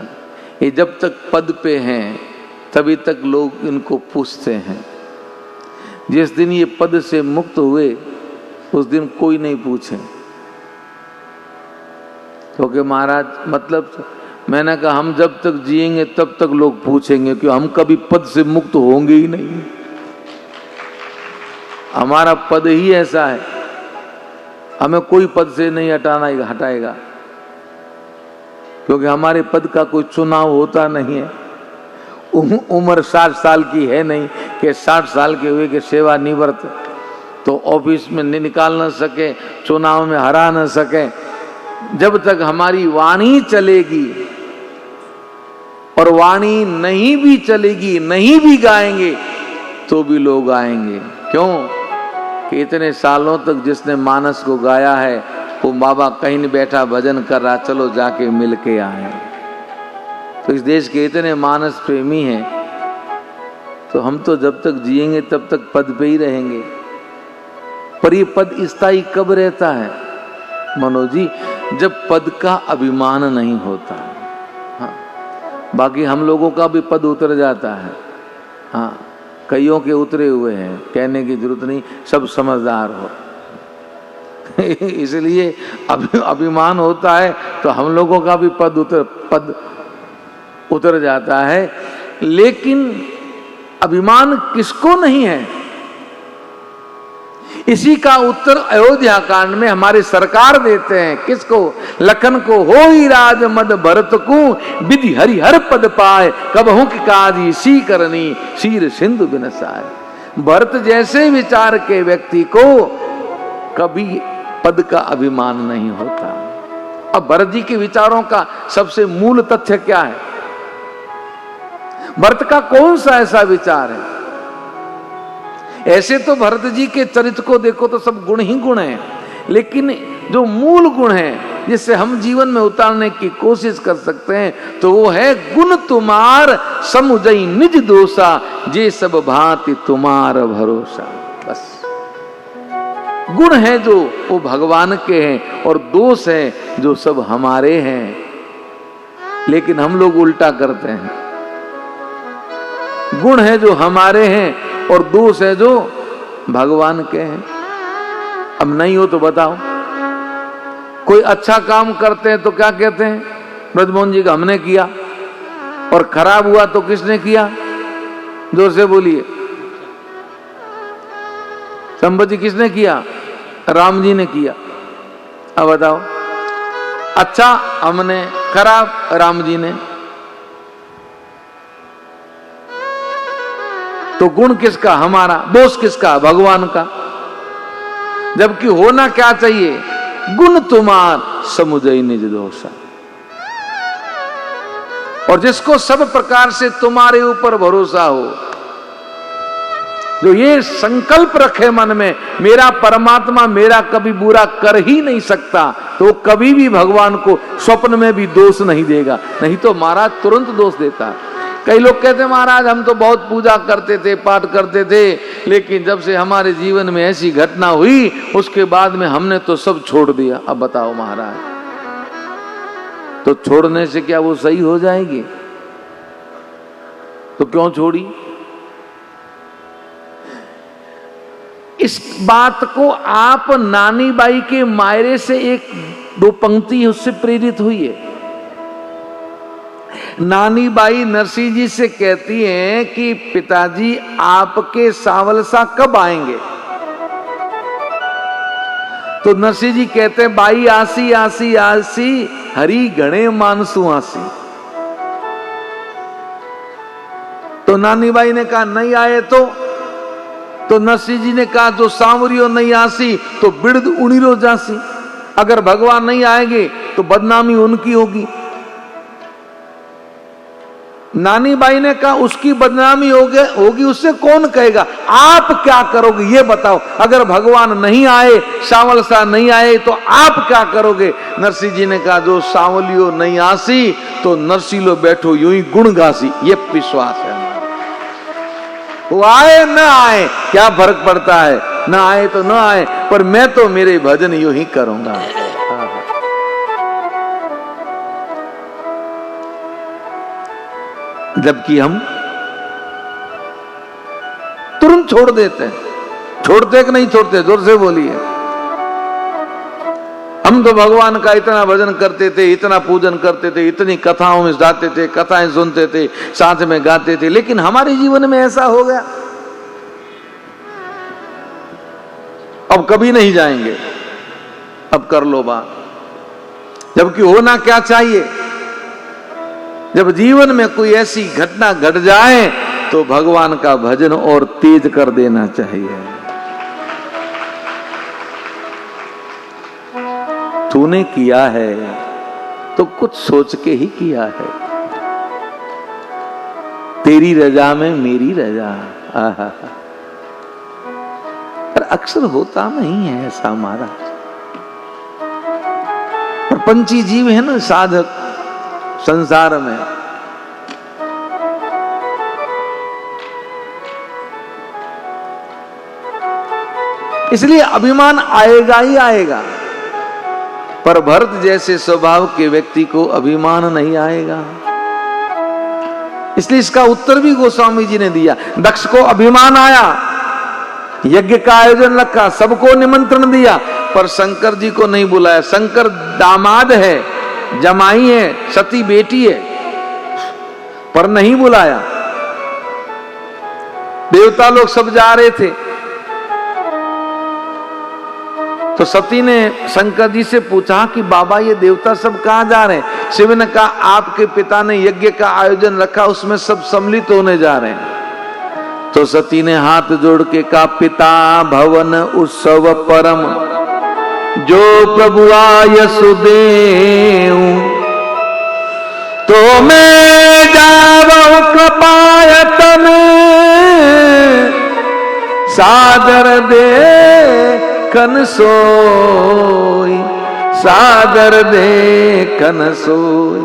ये जब तक पद पे हैं तभी तक लोग इनको पूछते हैं। जिस दिन ये पद से मुक्त हुए उस दिन कोई नहीं पूछे, क्योंकि महाराज मतलब मैंने कहा हम जब तक जिएंगे तब तक लोग पूछेंगे कि हम कभी पद से मुक्त होंगे ही नहीं। हमारा पद ही ऐसा है, हमें कोई पद से नहीं हटाएगा, क्योंकि हमारे पद का कोई चुनाव होता नहीं है। उम्र 60 साल की है नहीं कि 60 साल के हुए कि सेवा निवृत्त, तो ऑफिस में निकाल न सके, चुनाव में हरा न सके। जब तक हमारी वाणी चलेगी, और वाणी नहीं भी चलेगी, नहीं भी गाएंगे तो भी लोग आएंगे। क्यों कि इतने सालों तक जिसने मानस को गाया है वो बाबा कहीं नहीं बैठा भजन कर रहा, चलो जाके मिल के आए। तो इस देश के इतने मानस प्रेमी हैं, तो हम तो जब तक जिएंगे तब तक पद पे ही रहेंगे। पर ये पद स्थायी कब रहता है मनोज जी? जब पद का अभिमान नहीं होता। हाँ, बाकी हम लोगों का भी पद उतर जाता है। हाँ, कईयों के उतरे हुए हैं, कहने की जरूरत नहीं, सब समझदार हो। इसलिए अभिमान होता है तो हम लोगों का भी पद उतर जाता है। लेकिन अभिमान किसको नहीं है? इसी का उत्तर अयोध्या कांड में हमारे सरकार देते हैं। किसको? लखन को, हो ही राज मद भरत को, विधि हरिहर पद पाए, कबहू की काजी सी करनी, शीर सिंधु बिनसाए। भरत जैसे विचार के व्यक्ति को कभी पद का अभिमान नहीं होता। अब भरत जी के विचारों का सबसे मूल तथ्य क्या है? भरत का कौन सा ऐसा विचार है? ऐसे तो भरत जी के चरित्र को देखो तो सब गुण ही गुण हैं, लेकिन जो मूल गुण है जिससे हम जीवन में उतारने की कोशिश कर सकते हैं तो वो है गुण तुम्हार समुझई निज दोषा, जे सब भांति तुम्हार भरोसा। बस गुण है जो वो भगवान के हैं और दोष है जो सब हमारे हैं। लेकिन हम लोग उल्टा करते हैं, गुण है जो हमारे हैं और दोष है जो भगवान के हैं। अब नहीं हो तो बताओ, कोई अच्छा काम करते हैं तो क्या कहते हैं? ब्रजमोहन जी का हमने किया, और खराब हुआ तो किसने किया? जोर से बोलिए। संपत्ति किसने किया? राम जी ने किया। अब बताओ, अच्छा हमने, खराब राम जी ने। तो गुण किसका? हमारा। दोष किसका? भगवान का। जबकि होना क्या चाहिए? गुण तुम्हार समुझई निज दोषा। और जिसको सब प्रकार से तुम्हारे ऊपर भरोसा हो, जो ये संकल्प रखे मन में मेरा परमात्मा मेरा कभी बुरा कर ही नहीं सकता, तो कभी भी भगवान को स्वप्न में भी दोष नहीं देगा। नहीं तो महाराज तुरंत दोष देता है। कई लोग कहते हैं महाराज हम तो बहुत पूजा करते थे, पाठ करते थे, लेकिन जब से हमारे जीवन में ऐसी घटना हुई उसके बाद में हमने तो सब छोड़ दिया। अब बताओ महाराज, तो छोड़ने से क्या वो सही हो जाएगी? तो क्यों छोड़ी? इस बात को आप नानी बाई के मायरे से एक दो पंक्ति उससे प्रेरित हुई है। नानी बाई नरसिंह जी से कहती हैं कि पिताजी आपके सावलसा कब आएंगे? तो नरसिंह जी कहते हैं बाई आसी आसी आसी हरी घणे मानसू आसी। तो नानी बाई ने कहा नहीं आए तो नरसिंह जी ने कहा जो सांवरियो नहीं आसी तो बिड़द उड़ीरो जासी। अगर भगवान नहीं आएंगे तो बदनामी उनकी होगी। नानी बाई ने कहा उसकी बदनामी होगी उससे कौन कहेगा, आप क्या करोगे ये बताओ। अगर भगवान नहीं आए, सांवल सा नहीं आए तो आप क्या करोगे। नरसिंह जी ने कहा जो सांवलियो नहीं आसी तो नरसिलो बैठो यूं ही गुण गासी। ये विश्वास है हमारा। वो आए न आए क्या फर्क पड़ता है, न आए तो न आए, पर मैं तो मेरे भजन यूं ही करूंगा। जबकि हम तुरंत छोड़ देते हैं। छोड़ते कि नहीं छोड़ते, जोर से बोलिए। हम तो भगवान का इतना भजन करते थे, इतना पूजन करते थे, इतनी कथाओं में जाते थे, कथाएं सुनते थे, साथ में गाते थे, लेकिन हमारे जीवन में ऐसा हो गया अब कभी नहीं जाएंगे, अब कर लो बात। जबकि होना क्या चाहिए, जब जीवन में कोई ऐसी घटना घट जाए तो भगवान का भजन और तेज कर देना चाहिए। तूने किया है तो कुछ सोच के ही किया है, तेरी रजा में मेरी रजा। आहा, पर अक्सर होता नहीं है ऐसा महाराज। पर पंची जीव है ना साधक संसार में, इसलिए अभिमान आएगा ही आएगा। पर भरत जैसे स्वभाव के व्यक्ति को अभिमान नहीं आएगा। इसलिए इसका उत्तर भी गोस्वामी जी ने दिया। दक्ष को अभिमान आया, यज्ञ का आयोजन रखा, सबको निमंत्रण दिया, पर शंकर जी को नहीं बुलाया। शंकर दामाद है, जमाई है, सती बेटी है, पर नहीं बुलाया। देवता लोग सब जा रहे थे तो सती ने शंकर जी से पूछा कि बाबा ये देवता सब कहां जा रहे हैं। शिव ने कहा आपके पिता ने यज्ञ का आयोजन रखा, उसमें सब सम्मिलित होने जा रहे हैं। तो सती ने हाथ जोड़ के कहा पिता भवन उत्सव परम जो प्रभु यशुदेव, तो मैं जावहु कृपायतन सादर दे कन सोई, सादर दे कन सोई।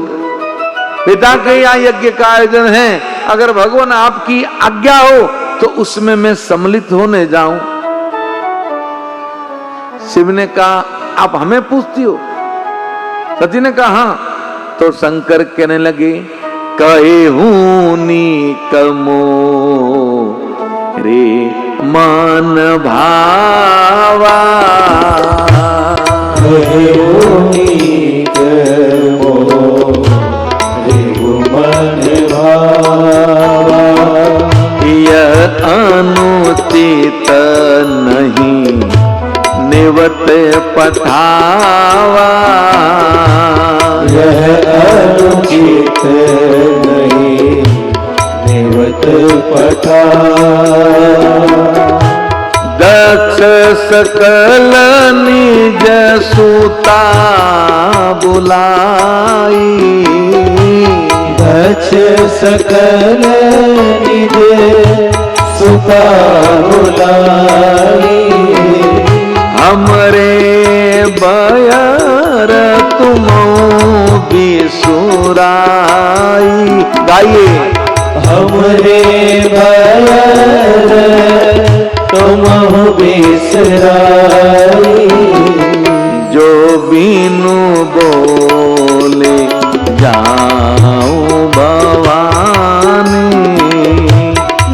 पिता के यहाँ यज्ञ का आयोजन है, अगर भगवान आपकी आज्ञा हो तो उसमें मैं सम्मिलित होने जाऊं। शिव ने कहा आप हमें पूछती हो। सती ने कहा हाँ। तो शंकर कहने लगे कहे हूनी कमो रे मन भावा, कहे हूनी कमो रे मन भावा, यह अनुचित नहीं निवत पठावा, यह अनुचित नहीं निवत पठावा। दक्ष सकल निज सुता बुलाई, दक्ष सकल निज सुता बुलाई, हमरे बयर तुम बिसुराई। गाइए हमरे बयर तुम बिसराई, जो बिनु बोले जाऊं भवानी,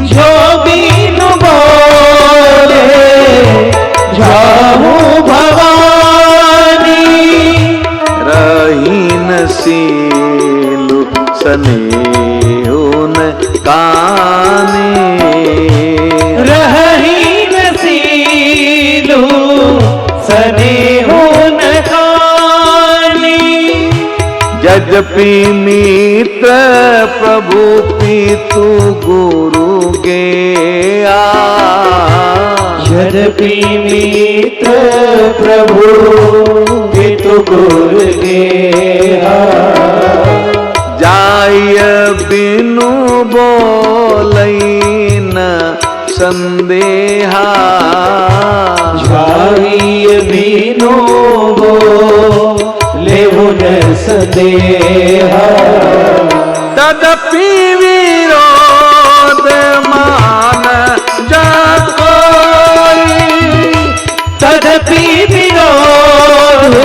जो बिनु बोले जाऊं भवानी, रहीन सीलु स्नेहुन कानी, रहीन सीलु स्नेहुन कानी, यद्यपि मित्र प्रभु पितु गुरु गेया, यद्यपि मित्र प्रभु पितु गुरु गेया, जाय बिनु संदेहा जाइए मीनो गो लेहुन संदेहा तदपि विरोध मान जाकोई तदपि विरोध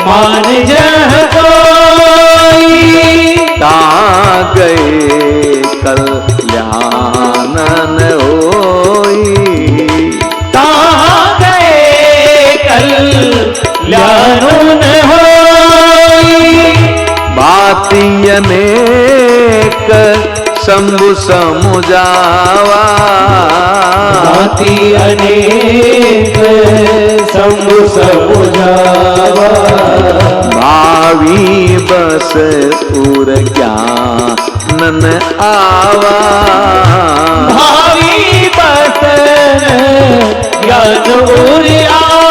मान जह कोई ता गए कल्याण न होई ता गए कल्याण न होई बाती अनेक शंभु समुझावा भांति अनेक शंभु समुझावा भावी बस उर ज्ञानन आवा भावी बसन ज्ञान उर आवा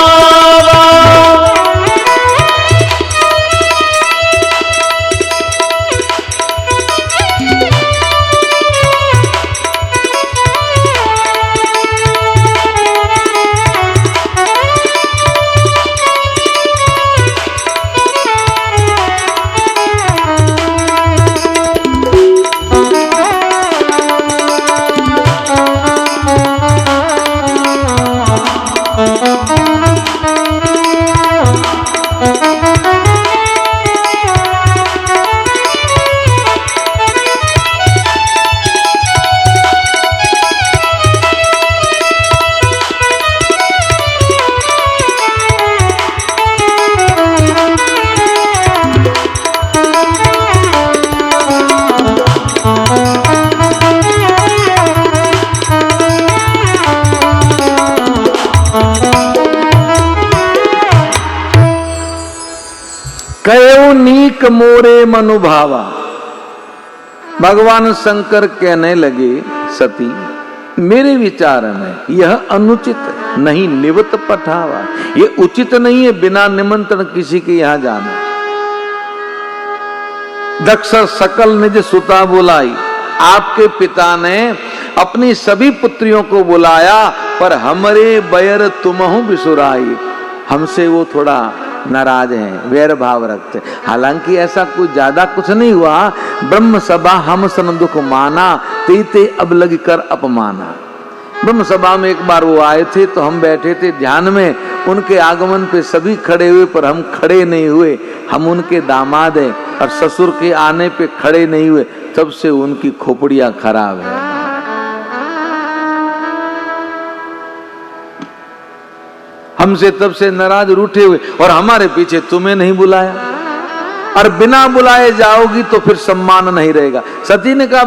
कयो नीक मोरे मनुभावा। भगवान शंकर कहने लगे सती मेरे विचार में यह अनुचित नहीं निवत पठावा, ये उचित नहीं है बिना निमंत्रण किसी के यहां जाना। दक्ष सकल निज सुता बुलाई, आपके पिता ने अपनी सभी पुत्रियों को बुलाया पर हमरे बैर तुमहु बिसुराई, हमसे वो थोड़ा नाराज हैं, वैर भाव रखते। हालांकि ऐसा कुछ ज्यादा कुछ नहीं हुआ। ब्रह्म सभा हम सन दुख माना, ते अब लग कर अपमाना। ब्रह्म सभा में एक बार वो आए थे तो हम बैठे थे ध्यान में, उनके आगमन पे सभी खड़े हुए पर हम खड़े नहीं हुए। हम उनके दामाद हैं और ससुर के आने पे खड़े नहीं हुए, तब से उनकी खोपड़ियां खराब है। हमसे तब से नाराज रूठे हुए और हमारे पीछे तुम्हें नहीं बुलाया, और बिना बुलाए जाओगी तो फिर सम्मान नहीं रहेगा। सती ने कहा